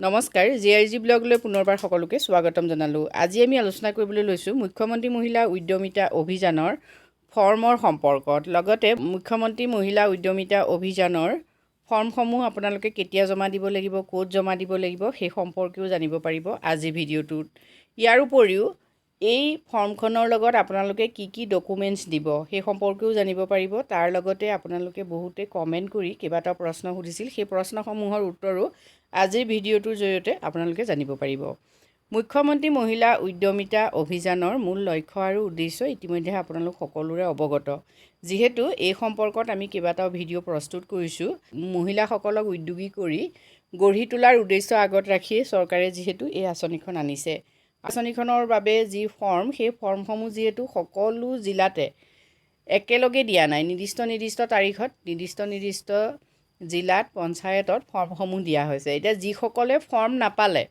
নমস্কাৰ জিআৰজি ব্লগলৈ পুনৰবাৰ সকলোকে স্বাগতম জনালোঁ। আজি আমি আলোচনা কৰিবলৈ লৈছোঁ মুখ্যমন্ত্ৰী মহিলা উদ্যমিতা অভিযানৰ ফৰ্মৰ সম্পৰ্কত। লগতে মুখ্যমন্ত্ৰী মহিলা উদ্যমিতা অভিযানৰ ফৰ্মসমূহ আপোনালোকে কেতিয়া জমা দিব লাগিব, ক'ত জমা দিব লাগিব সেই সম্পৰ্কেও জানিব পাৰিব আজি ভিডিঅ'টোত। ইয়াৰ উপৰিও এই ফৰ্মখনৰ লগত আপোনালোকে কি ডকুমেণ্টছ দিব সেই সম্পৰ্কেও জানিব পাৰিব। তাৰ লগতে আপোনালোকে বহুতে কমেণ্ট কৰি কেইবাটাও প্ৰশ্ন সুধিছিল, সেই প্ৰশ্নসমূহৰ উত্তৰো আজিৰ ভিডিঅ'টোৰ জৰিয়তে আপোনালোকে জানিব পাৰিব। মুখ্যমন্ত্ৰী মহিলা উদ্যমিতা অভিযানৰ মূল লক্ষ্য আৰু উদ্দেশ্য ইতিমধ্যে আপোনালোক সকলোৰে অৱগত। যিহেতু এই সম্পৰ্কত আমি কেইবাটাও ভিডিঅ' প্ৰস্তুত কৰিছোঁ, মহিলাসকলক উদ্যোগী কৰি গঢ়ি তোলাৰ উদ্দেশ্য আগত ৰাখি চৰকাৰে যিহেতু এই আঁচনিখন আনিছে। আঁচনিখনৰ বাবে যি ফৰ্ম, সেই ফৰ্মসমূহ যিহেতু সকলো জিলাতে একেলগে দিয়া নাই, নিৰ্দিষ্ট তাৰিখত নিৰ্দিষ্ট জিলাত পঞ্চায়তত ফৰ্মসমূহ দিয়া হৈছে। এতিয়া যিসকলে ফৰ্ম নাপালে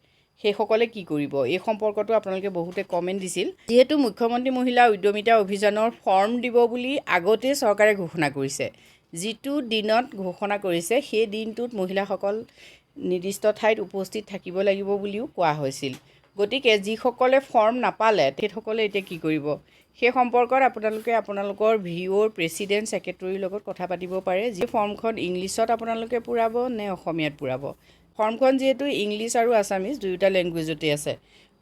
সেইসকলে কি কৰিব, এই সম্পৰ্কতো আপোনালোকে বহুতে কমেণ্ট দিছিল। যিহেতু মুখ্যমন্ত্ৰী মহিলা উদ্যমিতা অভিযানৰ ফৰ্ম দিব বুলি আগতেই চৰকাৰে ঘোষণা কৰিছে, যিটো দিনত ঘোষণা কৰিছে সেই দিনটোত মহিলাসকল নিৰ্দিষ্ট ঠাইত উপস্থিত থাকিব লাগিব বুলিও কোৱা হৈছিল। গতিকে যিসকলে ফৰ্ম নাপালে তেখেতসকলে এতিয়া কি কৰিব, সেই সম্পৰ্কত আপোনালোকে আপোনালোকৰ ভিঅ'ৰ প্ৰেছিডেণ্ট ছেক্ৰেটৰীৰ লগত কথা পাতিব পাৰে। যি ফৰ্মখন ইংলিছত আপোনালোকে পূৰাব নে অসমীয়াত পূৰাব। ফৰ্মখন যিহেতু ইংলিছ আৰু আছামিজ দুয়োটা লেংগুৱেজতে আছে,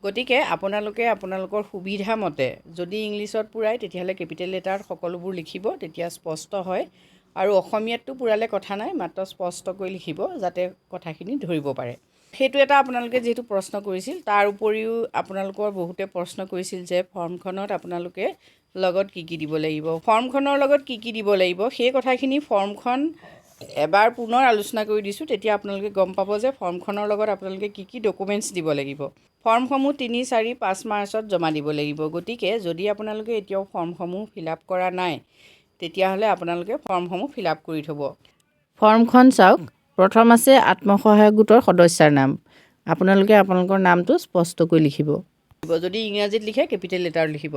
গতিকে আপোনালোকে আপোনালোকৰ সুবিধা মতে যদি ইংলিছত পূৰায় তেতিয়াহ'লে কেপিটেল লেটাৰত সকলোবোৰ লিখিব, তেতিয়া স্পষ্ট হয়। আৰু অসমীয়াতটো পূৰালে কথা নাই, মাত্ৰ স্পষ্টকৈ লিখিব যাতে কথাখিনি ধৰিব পাৰে। সেইটো এটা আপোনালোকে যিহেতু প্ৰশ্ন কৰিছিল। তাৰ উপৰিও আপোনালোকৰ বহুতে প্ৰশ্ন কৰিছিল যে ফৰ্মখনত আপোনালোকে লগত কি দিব লাগিব। ফৰ্মখনৰ লগত কি দিব লাগিব সেই কথাখিনি ফৰ্মখন এবাৰ পুনৰ আলোচনা কৰি দিছোঁ, তেতিয়া আপোনালোকে গম পাব যে ফৰ্মখনৰ লগত আপোনালোকে কি ডকুমেণ্টছ দিব লাগিব। ফৰ্মসমূহ 3, 4, 5 মাৰ্চত জমা দিব লাগিব। গতিকে যদি আপোনালোকে এতিয়াও ফৰ্মসমূহ ফিল আপ কৰা নাই তেতিয়াহ'লে আপোনালোকে ফৰ্মসমূহ ফিল আপ কৰি থ'ব। ফৰ্মখন চাওক, প্ৰথম আছে আত্মসহায়ক গোটৰ সদস্যাৰ নাম। আপোনালোকে আপোনালোকৰ নামটো স্পষ্টকৈ লিখিব। যদি ইংৰাজীত লিখে কেপিটেল লেটাৰ লিখিব।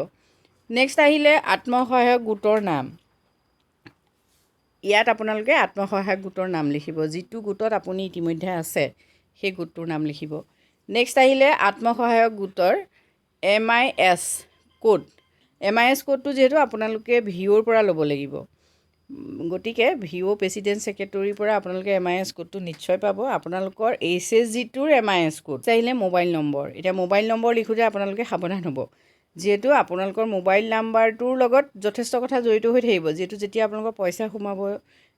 নেক্সট আহিলে আত্মসহায়ক গোটৰ নাম। ইয়াত আপোনালোকে আত্মসহায়ক গোটৰ নাম লিখিব, যিটো গোটত আপুনি ইতিমধ্যে আছে সেই গোটটোৰ নাম লিখিব। নেক্সট আহিলে আত্মসহায়ক গোটৰ MIS কোড। MIS কোডটো যিহেতু আপোনালোকে ভিঅ'ৰ পৰা ল'ব লাগিব, গতিকে ভিঅ' প্ৰেছিডেণ্ট ছেক্ৰেটৰীৰ পৰা আপোনালোকে MIS কোডটো নিশ্চয় পাব। আপোনালোকৰ HSG-টোৰ MIS কোড আহিলে মোবাইল নম্বৰ। এতিয়া মোবাইল নম্বৰ লিখোঁতে আপোনালোকে সাৱধান হ'ব, যিহেতু আপোনালোকৰ মোবাইল নাম্বাৰটোৰ লগত যথেষ্ট কথা জড়িত হৈ থাকিব। যিহেতু যেতিয়া আপোনালোকৰ পইচা সোমাব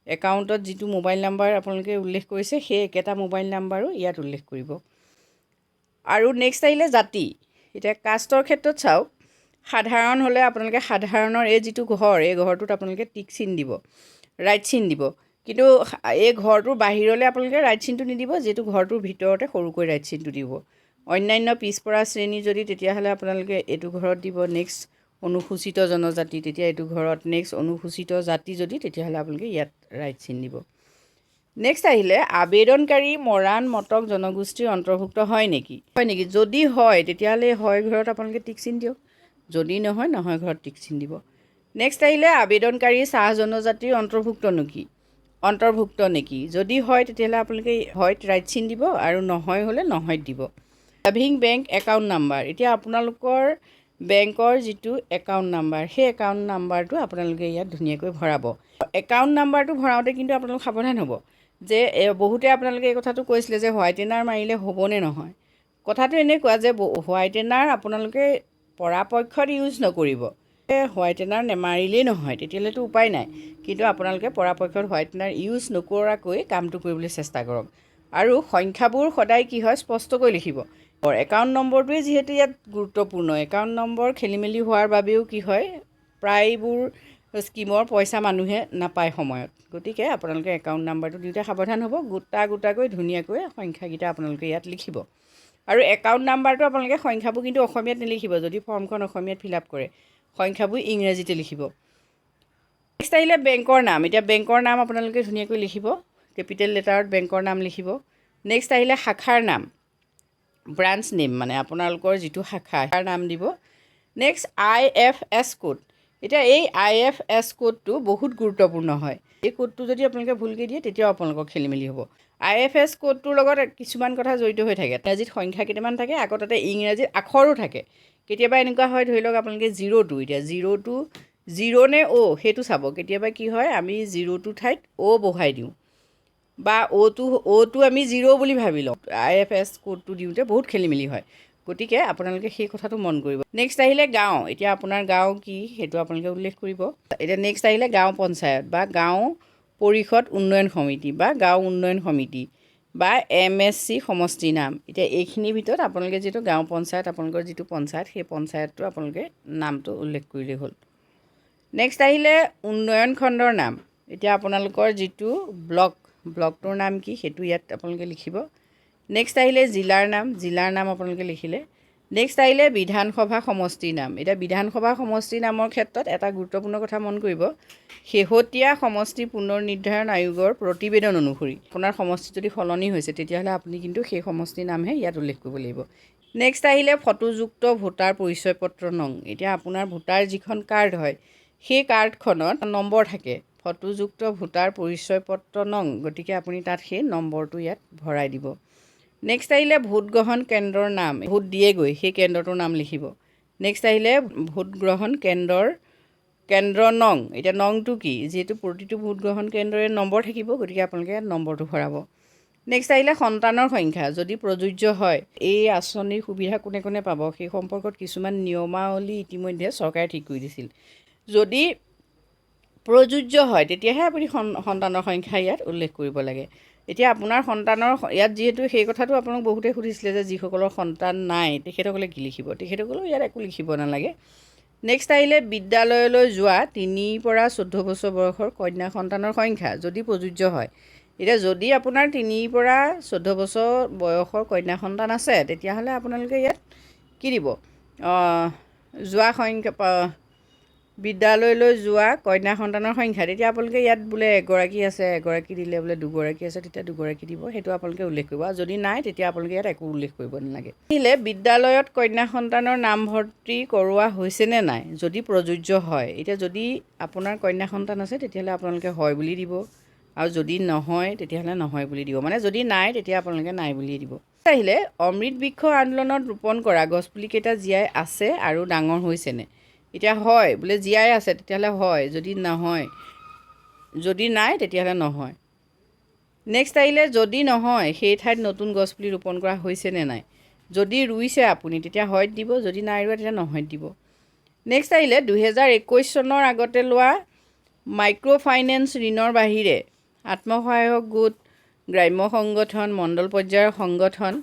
একাউণ্টত, যিটো মোবাইল নাম্বাৰ আপোনালোকে উল্লেখ কৰিছে সেই একেটা মোবাইল নাম্বাৰো ইয়াত উল্লেখ কৰিব। আৰু নেক্সট আহিলে জাতি। এতিয়া কাষ্টৰ ক্ষেত্ৰত চাওক, সাধাৰণ হ'লে আপোনালোকে সাধাৰণৰ এই যিটো ঘৰ, এই ঘৰটোত আপোনালোকে টিক চিন দিব, ৰাইট চিন দিব। কিন্তু এই ঘৰটোৰ বাহিৰলৈ আপোনালোকে ৰাইট চিনটো নিদিব, যিহেতু ঘৰটোৰ ভিতৰতে সৰুকৈ ৰাইট চিনটো দিব। অন্যান্য পিছপৰা শ্ৰেণী যদি তেতিয়াহ'লে আপোনালোকে এইটো ঘৰত দিব। নেক্সট অনুসূচিত জনজাতি, তেতিয়া এইটো ঘৰত। নেক্সট অনুসূচিত জাতি যদি, তেতিয়াহ'লে আপোনালোকে ইয়াত ৰাইট চিন দিব। নেক্সট আহিলে আবেদনকাৰী মৰাণ মটক জনগোষ্ঠীৰ অন্তৰ্ভুক্ত হয় নেকি। যদি হয় তেতিয়াহ'লে হয় ঘৰত আপোনালোকে টিক চিন দিয়ক, যদি নহয় ঘৰত টিক চিন দিব। নেক্সট আহিলে আবেদনকাৰী চাহ জনজাতিৰ অন্তৰ্ভুক্ত নেকি। যদি হয় তেতিয়াহ'লে আপোনালোকে হয়ত ৰাইট চিন দিব আৰু নহয় হ'লে নহয়ত দিব। Saving bank account number. এতিয়া আপোনালোকৰ বেংকৰ যিটো একাউণ্ট নাম্বাৰ, সেই একাউণ্ট নাম্বাৰটো আপোনালোকে ইয়াত ধুনীয়াকৈ ভৰাব। একাউণ্ট নাম্বাৰটো ভৰাওঁতে কিন্তু আপোনালোক সাৱধান হ'ব যে বহুতে আপোনালোকে এই কথাটো কৈছিলে যে হোৱাইটেনাৰ মাৰিলে হ'বনে নহয়। কথাটো এনেকুৱা যে হোৱাইটেনাৰ আপোনালোকে পৰাপক্ষত ইউজ নকৰিব। হোৱাইটেনাৰ নেমাৰিলেই নহয়, তেতিয়াহ'লেতো উপায় নাই। কিন্তু আপোনালোকে পৰাপক্ষত হোৱাইটেনাৰ ইউজ নকৰাকৈ কামটো কৰিবলৈ চেষ্টা কৰক। আৰু সংখ্যাবোৰ সদায় কি হয় স্পষ্টকৈ লিখিব। একাউণ্ট নম্বৰটোৱে যিহেতু ইয়াত গুৰুত্বপূৰ্ণ, একাউণ্ট নম্বৰ খেলিমেলি হোৱাৰ বাবেও কি হয়, প্ৰায়বোৰ স্কিমৰ পইচা মানুহে নাপায় সময়ত। গতিকে আপোনালোকে একাউণ্ট নাম্বাৰটো দিওঁতে সাৱধান হ'ব। গোটাকৈ ধুনীয়াকৈ সংখ্যাকেইটা আপোনালোকে ইয়াত লিখিব। আৰু একাউণ্ট নাম্বাৰটো আপোনালোকে সংখ্যাবোৰ কিন্তু অসমীয়াত নিলিখিব। যদি ফৰ্মখন অসমীয়াত ফিল আপ কৰে সংখ্যাবোৰ ইংৰাজীতে লিখিব। নেক্সট আহিলে বেংকৰ নাম। এতিয়া বেংকৰ নাম আপোনালোকে ধুনীয়াকৈ লিখিব, কেপিটেল লেটাৰত বেংকৰ নাম লিখিব। নেক্সট আহিলে শাখাৰ নাম, ব্ৰাঞ্চ নেম, মানে আপোনালোকৰ যিটো শাখা তাৰ নাম দিব। Next IFS code. এতিয়া এই IFS কোডটো বহুত গুৰুত্বপূৰ্ণ হয়। এই কোডটো যদি আপোনালোকে ভুলকৈ দিয়ে তেতিয়াও আপোনালোকৰ খেলিমেলি হ'ব। IFS কোডটোৰ লগত কিছুমান কথা জড়িত হৈ থাকে। ইংৰাজীত সংখ্যা কেইটামান থাকে, আকৌ তাতে ইংৰাজীত আখৰো থাকে। কেতিয়াবা এনেকুৱা হয়, ধৰি লওক আপোনালোকে 02, এতিয়া 02 0 নে O সেইটো চাব। কেতিয়াবা কি হয়, আমি 02 ঠাইত O বহাই দিওঁ, বা অ'টো আমি 0 বুলি ভাবি লওঁ। IFS কোডটো দিওঁতে বহুত খেলি মেলি হয়, গতিকে আপোনালোকে সেই কথাটো মন কৰিব। নেক্সট আহিলে গাঁও। এতিয়া আপোনাৰ গাঁও কি সেইটো আপোনালোকে উল্লেখ কৰিব। এতিয়া নেক্সট আহিলে গাঁও পঞ্চায়ত বা গাঁও পৰিষদ উন্নয়ন সমিতি বা গাঁও উন্নয়ন সমিতি বা MSC সমষ্টিৰ নাম। এতিয়া এইখিনিৰ ভিতৰত আপোনালোকে যিটো গাঁও পঞ্চায়ত, আপোনালোকৰ যিটো পঞ্চায়ত, সেই পঞ্চায়তটো আপোনালোকে নামটো উল্লেখ কৰিলেই হ'ল। নেক্সট আহিলে উন্নয়ন খণ্ডৰ নাম। এতিয়া আপোনালোকৰ যিটো ব্লকটোৰ নাম কি সেইটো ইয়াত আপোনালোকে লিখিব। নেক্সট আহিলে জিলাৰ নাম আপোনালোকে লিখিলে। নেক্সট আহিলে বিধানসভা সমষ্টিৰ নাম। এতিয়া বিধানসভা সমষ্টিৰ নামৰ ক্ষেত্ৰত এটা গুৰুত্বপূৰ্ণ কথা মন কৰিব, শেহতীয়া সমষ্টি পুনৰ নিৰ্ধাৰণ আয়োগৰ প্ৰতিবেদন অনুসৰি আপোনাৰ সমষ্টি যদি সলনি হৈছে, তেতিয়াহ'লে আপুনি কিন্তু সেই সমষ্টিৰ নামহে ইয়াত উল্লেখ কৰিব লাগিব। নেক্সট আহিলে ফটোযুক্ত ভোটাৰ পৰিচয় পত্ৰ নং। এতিয়া আপোনাৰ ভোটাৰ যিখন কাৰ্ড হয়, সেই কাৰ্ডখনত নম্বৰ থাকে, ফটোযুক্ত ভোটাৰ পৰিচয় পত্ৰ নং, গতিকে আপুনি তাত সেই নম্বৰটো ইয়াত ভৰাই দিব। নেক্সট আহিলে ভোট গ্ৰহণ কেন্দ্ৰৰ নাম, ভোট দিয়েগৈ সেই কেন্দ্ৰটোৰ নাম লিখিব। নেক্সট আহিলে ভোট গ্ৰহণ কেন্দ্ৰ নং। এতিয়া নংটো কি, যিহেতু প্ৰতিটো ভোট গ্ৰহণ কেন্দ্ৰৰে নম্বৰ থাকিব, গতিকে আপোনালোকে নম্বৰটো ভৰাব। নেক্সট আহিলে সন্তানৰ সংখ্যা, যদি প্ৰযোজ্য হয়, এই আঁচনিৰ সুবিধা কোনে কোনে পাব সেই সম্পৰ্কত কিছুমান নিয়মাৱলী ইতিমধ্যে চৰকাৰে ঠিক কৰি দিছিল। যদি প্ৰযোজ্য হয়, তেতিয়াহে আপুনি সন্তানৰ সংখ্যা ইয়াত উল্লেখ কৰিব লাগে। এতিয়া আপোনাৰ সন্তানৰ ইয়াত যিহেতু সেই কথাটো আপোনাক বহুতে সুধিছিলে যে যিসকলৰ সন্তান নাই তেখেতসকলে কি লিখিব, তেখেতসকলেও ইয়াত একো লিখিব নালাগে। নেক্সট আহিলে বিদ্যালয়লৈ যোৱা 3 পৰা 14 বছৰ বয়সৰ কন্যা সন্তানৰ সংখ্যা, যদি প্ৰযোজ্য হয়। এতিয়া যদি আপোনাৰ 3 পৰা 14 বছৰ বয়সৰ কন্যা সন্তান আছে, তেতিয়াহ'লে আপোনালোকে ইয়াত কি দিব, যোৱা সংখ্যা, বিদ্যালয়লৈ যোৱা কন্যা সন্তানৰ সংখ্যা। তেতিয়া আপোনালোকে ইয়াত বোলে এগৰাকী আছে, এগৰাকী দিলে বোলে 2গৰাকী আছে, তেতিয়া 2গৰাকী দিব, সেইটো আপোনালোকে উল্লেখ কৰিব। আৰু যদি নাই, তেতিয়া আপোনালোকে ইয়াত একো উল্লেখ কৰিব নালাগে। আহিলে বিদ্যালয়ত কন্যা সন্তানৰ নামভৰ্তি কৰোৱা হৈছেনে নাই, যদি প্ৰযোজ্য হয়। এতিয়া যদি আপোনাৰ কন্যা সন্তান আছে, তেতিয়াহ'লে আপোনালোকে হয় বুলি দিব, আৰু যদি নহয় তেতিয়াহ'লে নহয় বুলি দিব। মানে যদি নাই, তেতিয়া আপোনালোকে নাই বুলিয়ে দিব। আহিলে অমৃত বৃক্ষ আন্দোলনত ৰোপণ কৰা গছপুলিকেইটা জীয়াই আছে আৰু ডাঙৰ হৈছেনে। এতিয়া হয় বোলে জীয়াই আছে, তেতিয়াহ'লে হয়, যদি নাই তেতিয়াহ'লে নহয়। নেক্সট আহিলে যদি নহয়, সেই ঠাইত নতুন গছপুলি ৰোপণ কৰা হৈছেনে নাই। যদি ৰুইছে আপুনি, তেতিয়া হয়ত দিব, যদি নাই ৰুৱা তেতিয়া নহয়ত দিব। নেক্সট আহিলে 2021 চনৰ আগতে লোৱা মাইক্ৰ' ফাইনেন্স ঋণৰ বাহিৰে আত্মসহায়ক গোট, গ্ৰাম্য সংগঠন, মণ্ডল পৰ্যায়ৰ সংগঠন,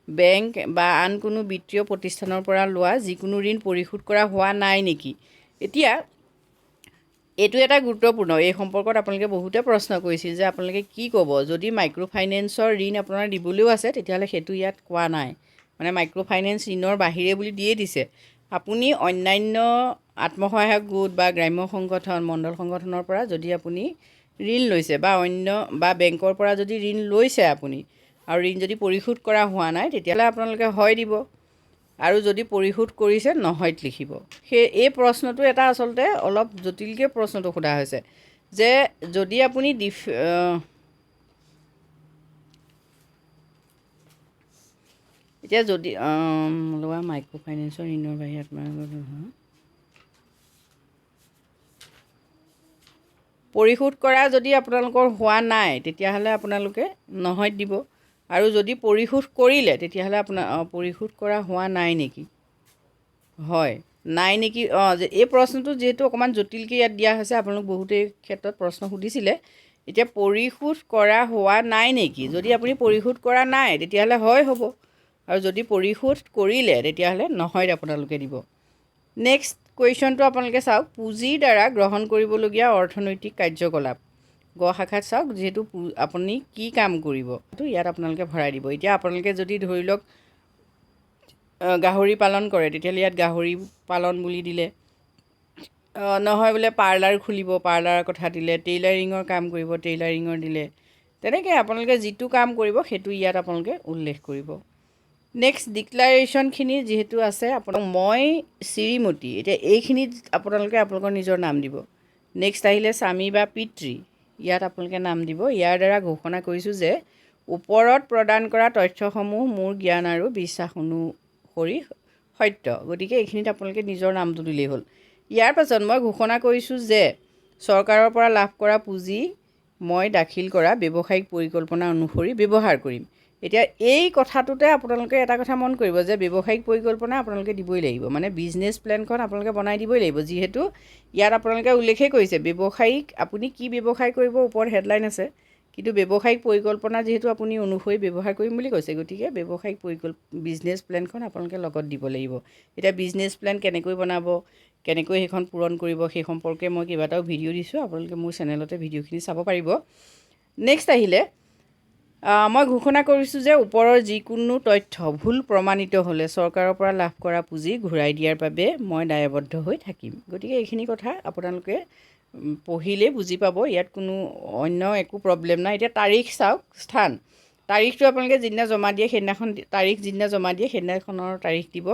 বেংক বা আন কোনো বিত্তীয় প্ৰতিষ্ঠানৰ পৰা লোৱা যিকোনো ঋণ পৰিশোধ কৰা হোৱা নাই নেকি। এতিয়া এইটো এটা গুৰুত্বপূৰ্ণ, এই সম্পৰ্কত আপোনালোকে বহুতে প্ৰশ্ন কৰিছিল যে আপোনালোকে কি ক'ব, যদি মাইক্ৰ' ফাইনেন্সৰ ঋণ আপোনাৰ দিবলৈও আছে, তেতিয়াহ'লে সেইটো ইয়াত কোৱা নাই। মানে মাইক্ৰ' ফাইনেন্স ঋণৰ বাহিৰে বুলি দিয়ে দিছে। আপুনি অন্যান্য আত্মসহায়ক গোট বা গ্ৰাম্য সংগঠন, মণ্ডল সংগঠনৰ পৰা যদি আপুনি ঋণ লৈছে বা বেংকৰ পৰা যদি ঋণ লৈছে আপুনি, আৰু ঋণ যদি পৰিশোধ কৰা হোৱা নাই, তেতিয়াহ'লে আপোনালোকে হয় দিব, আৰু যদি পৰিশোধ কৰিছে নহয়ত লিখিব। এই প্ৰশ্নটো এটা আচলতে অলপ জটিলকৈ প্ৰশ্নটো সোধা হৈছে, যে যদি আপুনি এতিয়া যদি লোৱা মাইক্ৰ' ফাইনেন্সৰ ঋণৰ বাহিৰে পৰিশোধ কৰা যদি আপোনালোকৰ হোৱা নাই, তেতিয়াহ'লে আপোনালোকে নহয়ত দিব, আৰু যদি পৰিশোধ কৰিলে তেতিয়াহ'লে পৰিশোধ কৰা হোৱা নাই নেকি, হয় নাই নেকি। এই প্ৰশ্নটো যিহেতু অকণমান জটিলকৈ ইয়াত দিয়া হৈছে, আপোনালোক বহুতেই ক্ষেত্ৰত প্ৰশ্ন সুধিছিলে। এতিয়া পৰিশোধ কৰা হোৱা নাই নেকি, যদি আপুনি পৰিশোধ কৰা নাই তেতিয়াহ'লে হয় হ'ব, আৰু যদি পৰিশোধ কৰিলে তেতিয়াহ'লে নহয়ত আপোনালোকে দিব। নেক্সট কুৱেশ্যনটো আপোনালোকে চাওক, পুঁজিৰ দ্বাৰা গ্ৰহণ কৰিবলগীয়া অৰ্থনৈতিক কাৰ্যকলাপ। গ শাখাত চাওক, যিহেতু আপুনি কি কাম কৰিব, সেইটো ইয়াত আপোনালোকে ভৰাই দিব। এতিয়া আপোনালোকে যদি ধৰি লওক গাহৰি পালন কৰে, তেতিয়াহ'লে ইয়াত গাহৰি পালন বুলি দিলে, নহয় বোলে পাৰ্লাৰ খুলিব, পাৰ্লাৰৰ কথা দিলে, টেইলাৰিঙৰ কাম কৰিব, টেইলাৰিঙৰ দিলে, তেনেকৈ আপোনালোকে যিটো কাম কৰিব সেইটো ইয়াত আপোনালোকে উল্লেখ কৰিব। নেক্সট ডিক্লাৰেশ্যনখিনি যিহেতু আছে, মই শ্ৰীমতী, এতিয়া এইখিনিত আপোনালোকৰ নিজৰ নাম দিব। নেক্সট আহিলে স্বামী বা পিতৃ, ইয়াত আপোনালোকে নাম দিব। ইয়াৰ দ্বাৰা ঘোষণা কৰিছোঁ যে ওপৰত প্ৰদান কৰা তথ্যসমূহ মোৰ জ্ঞান আৰু বিশ্বাস অনুসৰি সত্য। গতিকে এইখিনিত আপোনালোকে নিজৰ নামটো দিলেই হ'ল। ইয়াৰ পাছত মই ঘোষণা কৰিছোঁ যে চৰকাৰৰ পৰা লাভ কৰা পুঁজি মই দাখিল কৰা ব্যৱসায়িক পৰিকল্পনা অনুসৰি ব্যৱহাৰ কৰিম। এতিয়া এই কথাটোতে আপোনালোকে এটা কথা মন কৰিব যে ব্যৱসায়িক পৰিকল্পনা আপোনালোকে দিবই লাগিব, মানে বিজনেছ প্লেনখন আপোনালোকে বনাই দিবই লাগিব। যিহেতু ইয়াত আপোনালোকে উল্লেখেই কৰিছে ব্যৱসায়িক, আপুনি কি ব্যৱসায় কৰিব ওপৰত হেডলাইন আছে, কিন্তু ব্যৱসায়িক পৰিকল্পনা যিহেতু আপুনি অনুসৰি ব্যৱহাৰ কৰিম বুলি কৈছে, গতিকে ব্যৱসায়িক বিজনেছ প্লেনখন আপোনালোকে লগত দিব লাগিব। এতিয়া বিজনেছ প্লেন কেনেকৈ বনাব, কেনেকৈ সেইখন পূৰণ কৰিব, সেই সম্পৰ্কে মই কেইবাটাও ভিডিঅ' দিছোঁ, আপোনালোকে মোৰ চেনেলতে ভিডিঅ'খিনি চাব পাৰিব। নেক্সট আহিলে মই ঘোষণা কৰিছোঁ যে ওপৰৰ যিকোনো তথ্য ভুল প্ৰমাণিত হ'লে চৰকাৰৰ পৰা লাভ কৰা পুঁজি ঘূৰাই দিয়াৰ বাবে মই দায়বদ্ধ হৈ থাকিম। গতিকে এইখিনি কথা আপোনালোকে পঢ়িলেই বুজি পাব, ইয়াত কোনো অন্য একো প্ৰব্লেম নাই। এতিয়া তাৰিখ চাওক, স্থান, তাৰিখটো আপোনালোকে যিদিনা জমা দিয়ে সেইদিনাখন, তাৰিখ যিদিনা জমা দিয়ে সেইদিনাখনৰ তাৰিখ দিব।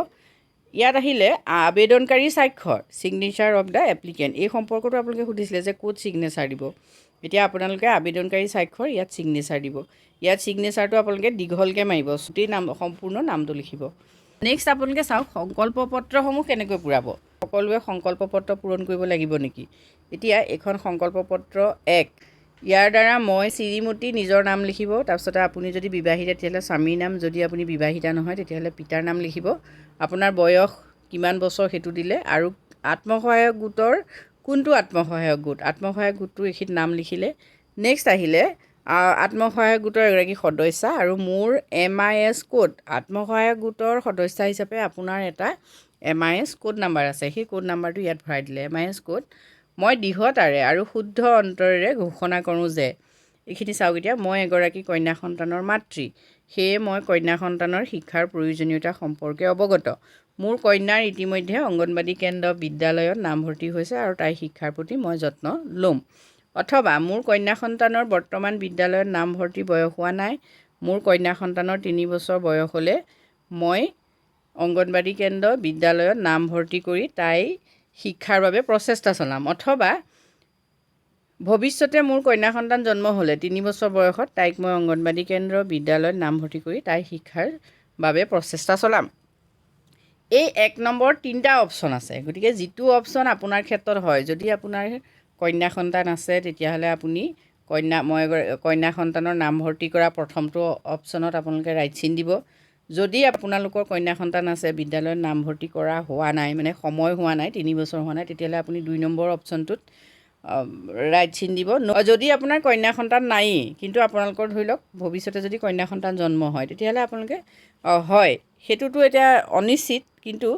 ইয়াত আহিলে আবেদনকাৰী স্বাক্ষৰ, ছিগনেচাৰ অফ দ্য এপ্লিকেণ্ট, এই সম্পৰ্কটো আপোনালোকে সুধিছিলে যে ক'ত ছিগনেচাৰ দিব। এতিয়া আপোনালোকে আবেদনকাৰী স্বাক্ষৰ ইয়াত ছিগনেচাৰ দিব। ইয়াত ছিগনেচাৰটো আপোনালোকে দীঘলকৈ মাৰিব, গোটেই সম্পূৰ্ণ নামটো লিখিব। নেক্সট আপোনালোকে চাওক সংকল্প পত্ৰসমূহ কেনেকৈ পূৰাব। সকলোৱে সংকল্প পত্ৰ পূৰণ কৰিব লাগিব নেকি? এতিয়া এইখন সংকল্প পত্ৰ 1, ইয়াৰ দ্বাৰা মই শ্ৰীমতী নিজৰ নাম লিখিব। তাৰপিছতে আপুনি যদি বিবাহিতা তেতিয়াহ'লে স্বামীৰ নাম, যদি আপুনি বিবাহিতা নহয় তেতিয়াহ'লে পিতাৰ নাম লিখিব। আপোনাৰ বয়স কিমান বছৰ সেইটো দিলে, আৰু আত্মসহায়ক গোটৰ কোনটো আত্মসহায়ক গোট, আত্মসহায়ক গোটটো এইখিনিত নাম লিখিলে। নেক্সট আহিলে আত্মসহায়ক গোটৰ এগৰাকী সদস্যা আৰু মোৰ MIS কোড, আত্মসহায়ক গোটৰ সদস্যা হিচাপে আপোনাৰ এটা MIS কোড নাম্বাৰ আছে, সেই কোড নাম্বাৰটো ইয়াত ভৰাই দিলে। MIS কোড মই দৃঢ়তাৰে আৰু শুদ্ধ অন্তৰেৰে ঘোষণা কৰোঁ যে, এইখিনি চাওক, এতিয়া মই এগৰাকী কন্যা সন্তানৰ মাতৃ, সেয়ে মই কন্যা সন্তানৰ শিক্ষাৰ প্ৰয়োজনীয়তা সম্পৰ্কে অৱগত। মোৰ কন্যাৰ ইতিমধ্যে অংগনবাদী কেন্দ্ৰ বিদ্যালয়ত নামভৰ্তি হৈছে আৰু তাইৰ শিক্ষাৰ প্ৰতি মই যত্ন ল'ম। অথবা মোৰ কন্যা সন্তানৰ বৰ্তমান বিদ্যালয়ত নামভৰ্তি বয়স হোৱা নাই, মোৰ কন্যা সন্তানৰ 3 বছৰ বয়স হ'লে মই অংগনবাদী কেন্দ্ৰ বিদ্যালয়ত নামভৰ্তি কৰি তাই শিক্ষাৰ বাবে প্ৰচেষ্টা চলাম। অথবা ভৱিষ্যতে মোৰ কন্যা সন্তান জন্ম হ'লে 3 বছৰ বয়সত তাইক মই অংগনবাদী কেন্দ্ৰ বিদ্যালয়ত নামভৰ্তি কৰি তাইৰ শিক্ষাৰ বাবে প্ৰচেষ্টা চলাম। এই 1 নম্বৰ 3টা অপশ্যন আছে, গতিকে যিটো অপশ্যন আপোনাৰ ক্ষেত্ৰত হয়, যদি আপোনাৰ কন্যা সন্তান আছে তেতিয়াহ'লে আপুনি কন্যা সন্তানৰ নামভৰ্তি কৰা প্ৰথমটো অপশ্যনত আপোনালোকে ৰাইট চিন দিব। যদি আপোনালোকৰ কন্যা সন্তান আছে বিদ্যালয়ত নামভৰ্তি কৰা হোৱা নাই, মানে সময় হোৱা নাই, 3 বছৰ হোৱা নাই, তেতিয়াহ'লে আপুনি 2 নম্বৰ অপশ্যনটোত ৰাইট চিন দিব। যদি আপোনাৰ কন্যা সন্তান নায়েই কিন্তু আপোনালোকৰ ধৰি লওক ভৱিষ্যতে যদি কন্যা সন্তান জন্ম হয় তেতিয়াহ'লে আপোনালোকে হয়, সেইটোতো এতিয়া অনিশ্চিত, কিন্তু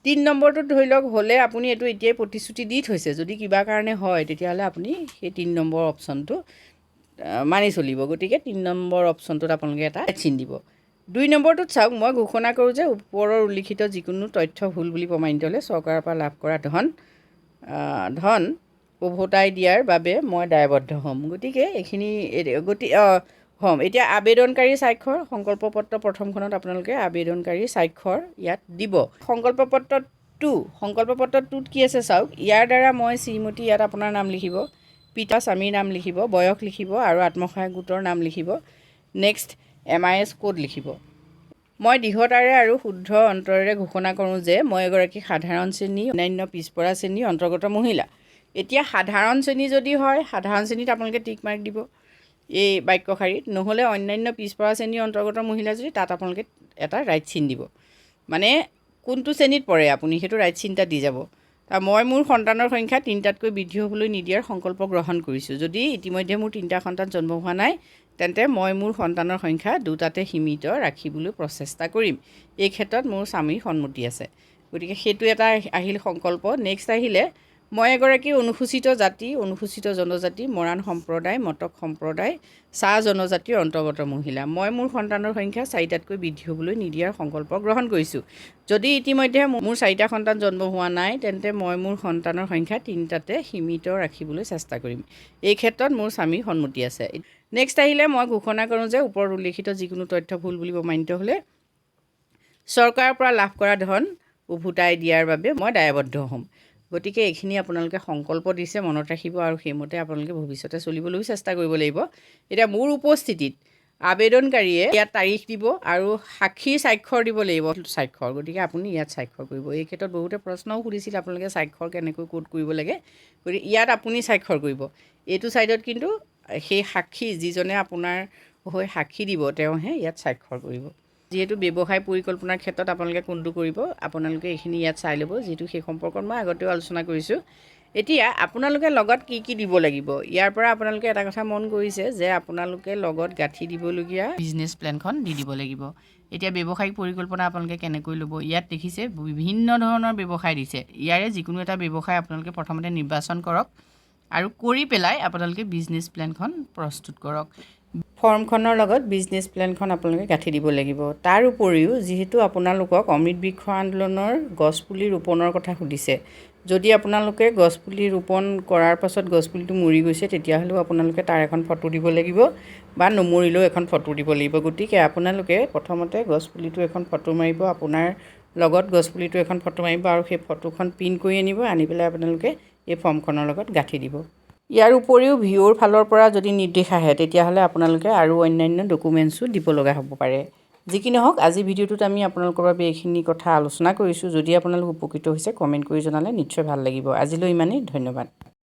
3 নম্বৰটোত ধৰি লওক হ'লে আপুনি এইটো এতিয়াই প্ৰতিশ্ৰুতি দি থৈছে, যদি কিবা কাৰণে হয় তেতিয়াহ'লে আপুনি সেই 3 নম্বৰ অপশ্যনটো মানি চলিব। গতিকে 3 নম্বৰ অপশ্যনটোত আপোনালোকে এটা চিন দিব। 2 নম্বৰটোত চাওক, মই ঘোষণা কৰোঁ যে ওপৰৰ উল্লিখিত যিকোনো তথ্য ভুল বুলি প্ৰমাণিত হ'লে চৰকাৰৰ পৰা লাভ কৰা ধন উভতাই দিয়াৰ বাবে মই দায়বদ্ধ হ'ম। গতিকে এইখিনি হ'ম। এতিয়া আবেদনকাৰী স্বাক্ষৰ, সংকল্প পত্ৰ প্ৰথমখনত আপোনালোকে আবেদনকাৰী স্বাক্ষৰ ইয়াত দিব। সংকল্প পত্ৰ 2ত কি আছে চাওক, ইয়াৰ দ্বাৰা মই শ্ৰীমতী, ইয়াত আপোনাৰ নাম লিখিব, পিতা স্বামীৰ নাম লিখিব, বয়স লিখিব আৰু আত্মসহায়ক গোটৰ নাম লিখিব। নেক্সট MIS কোড লিখিব। মই দৃঢ়তাৰে আৰু শুদ্ধ অন্তৰেৰে ঘোষণা কৰোঁ যে মই এগৰাকী সাধাৰণ শ্ৰেণী অন্যান্য পিছপৰা শ্ৰেণীৰ অন্তৰ্গত মহিলা। এতিয়া সাধাৰণ শ্ৰেণী যদি হয়, সাধাৰণ শ্ৰেণীত আপোনালোকে টিক মাৰ্ক দিব এই বাক্যশাৰীত, নহ'লে অন্যান্য পিছপৰা শ্ৰেণীৰ অন্তৰ্গত মহিলা যদি, তাত আপোনালোকে এটা ৰাইট চিন দিব, মানে কোনটো শ্ৰেণীত পৰে আপুনি সেইটো ৰাইট চিনটা দি যাব। মই মোৰ সন্তানৰ সংখ্যা 3টাতকৈ বৃদ্ধি হ'বলৈ নিদিয়াৰ সংকল্প গ্ৰহণ কৰিছোঁ। যদি ইতিমধ্যে মোৰ 3টা সন্তান জন্ম হোৱা নাই তেন্তে মই মোৰ সন্তানৰ সংখ্যা 2টাতে সীমিত ৰাখিবলৈ প্ৰচেষ্টা কৰিম। এই ক্ষেত্ৰত মোৰ স্বামীৰ সন্মতি আছে। গতিকে সেইটো এটা আহিল সংকল্প। নেক্সট আহিলে, মই এগৰাকী অনুসূচিত জাতি, অনুসূচিত জনজাতি, মৰাণ সম্প্ৰদায়, মটক সম্প্ৰদায়, চাহ জনজাতিৰ অন্তৰ্গত মহিলা। মই মোৰ সন্তানৰ সংখ্যা 4টাতকৈ বৃদ্ধি হ'বলৈ নিদিয়াৰ সংকল্প গ্ৰহণ কৰিছোঁ। যদি ইতিমধ্যে মোৰ 4টা সন্তান জন্ম হোৱা নাই তেন্তে মই মোৰ সন্তানৰ সংখ্যা 3টাতে সীমিত ৰাখিবলৈ চেষ্টা কৰিম। এই ক্ষেত্ৰত মোৰ স্বামীৰ সন্মতি আছে। নেক্সট আহিলে, মই ঘোষণা কৰোঁ যে ওপৰত উল্লিখিত যিকোনো তথ্য ভুল বুলি প্ৰমাণিত হ'লে চৰকাৰৰ পৰা লাভ কৰা ধন উভতাই দিয়াৰ বাবে মই দায়বদ্ধ হ'ম। গতিকে এইখিনি আপোনালোকে সংকল্প দিছে, মনত ৰাখিব আৰু সেইমতে আপোনালোকে ভৱিষ্যতে চলিবলৈও চেষ্টা কৰিব লাগিব। এতিয়া মোৰ উপস্থিতিত আবেদনকাৰীয়ে ইয়াত তাৰিখ দিব আৰু সাক্ষী স্বাক্ষৰ দিব লাগিব স্বাক্ষৰ। গতিকে আপুনি ইয়াত স্বাক্ষৰ কৰিব। এই ক্ষেত্ৰত বহুতে প্ৰশ্নও সুধিছিল আপোনালোকে স্বাক্ষৰ কেনেকৈ ক'ত কৰিব লাগে। গতিকে ইয়াত আপুনি স্বাক্ষৰ কৰিব। এইটো ছাইডত কিন্তু সেই সাক্ষী যিজনে আপোনাৰ হৈ সাক্ষী দিব তেওঁহে ইয়াত স্বাক্ষৰ কৰিব। যিহেতু ব্যৱসায় পৰিকল্পনাৰ ক্ষেত্ৰত আপোনালোকে কোনটো কৰিব আপোনালোকে এইখিনি ইয়াত চাই ল'ব, যিটো সেই সম্পৰ্কত মই আগতেও আলোচনা কৰিছোঁ। এতিয়া আপোনালোকে লগত কি কি দিব লাগিব, ইয়াৰ পৰা আপোনালোকে এটা কথা মন কৰিছে যে আপোনালোকে লগত গাঁঠি দিবলগীয়া বিজনেছ প্লেনখন দি দিব লাগিব। এতিয়া ব্যৱসায়িক পৰিকল্পনা আপোনালোকে কেনেকৈ ল'ব, ইয়াত দেখিছে বিভিন্ন ধৰণৰ ব্যৱসায় দিছে। ইয়াৰে যিকোনো এটা ব্যৱসায় আপোনালোকে প্ৰথমতে নিৰ্বাচন কৰক আৰু কৰি পেলাই আপোনালোকে বিজনেছ প্লেনখন প্ৰস্তুত কৰক। ফৰ্মখনৰ লগত বিজনেছ প্লেনখন আপোনালোকে গাঁঠি দিব লাগিব। তাৰ উপৰিও যিহেতু আপোনালোকক অমৃত বৃক্ষ আন্দোলনৰ গছপুলি ৰোপণৰ কথা সুধিছে, যদি আপোনালোকে গছপুলি ৰোপণ কৰাৰ পাছত গছপুলিটো মৰি গৈছে তেতিয়াহ'লেও আপোনালোকে তাৰ এখন ফটো দিব লাগিব বা নমৰিলেও এখন ফটো দিব লাগিব। গতিকে আপোনালোকে প্ৰথমতে গছপুলিটো এখন ফটো মাৰিব, আপোনাৰ লগত গছপুলিটো এখন ফটো মাৰিব আৰু সেই ফটোখন প্ৰিণ্ট কৰি আনি পেলাই আপোনালোকে এই ফৰ্মখনৰ লগত গাঁঠি দিব। ইয়াৰ উপৰিও ভিঅ'ৰ ফালৰ পৰা যদি নিৰ্দেশ আহে তেতিয়াহ'লে আপোনালোকে আৰু অন্যান্য ডকুমেণ্টছো দিব লগা হ'ব পাৰে। যি কি নহওক আজি ভিডিঅ'টোত আমি আপোনালোকৰ বাবে এইখিনি কথা আলোচনা কৰিছোঁ। যদি আপোনালোক উপকৃত হৈছে কমেণ্ট কৰি জনালে নিশ্চয় ভাল লাগিব। আজিলৈ ইমানেই, ধন্যবাদ।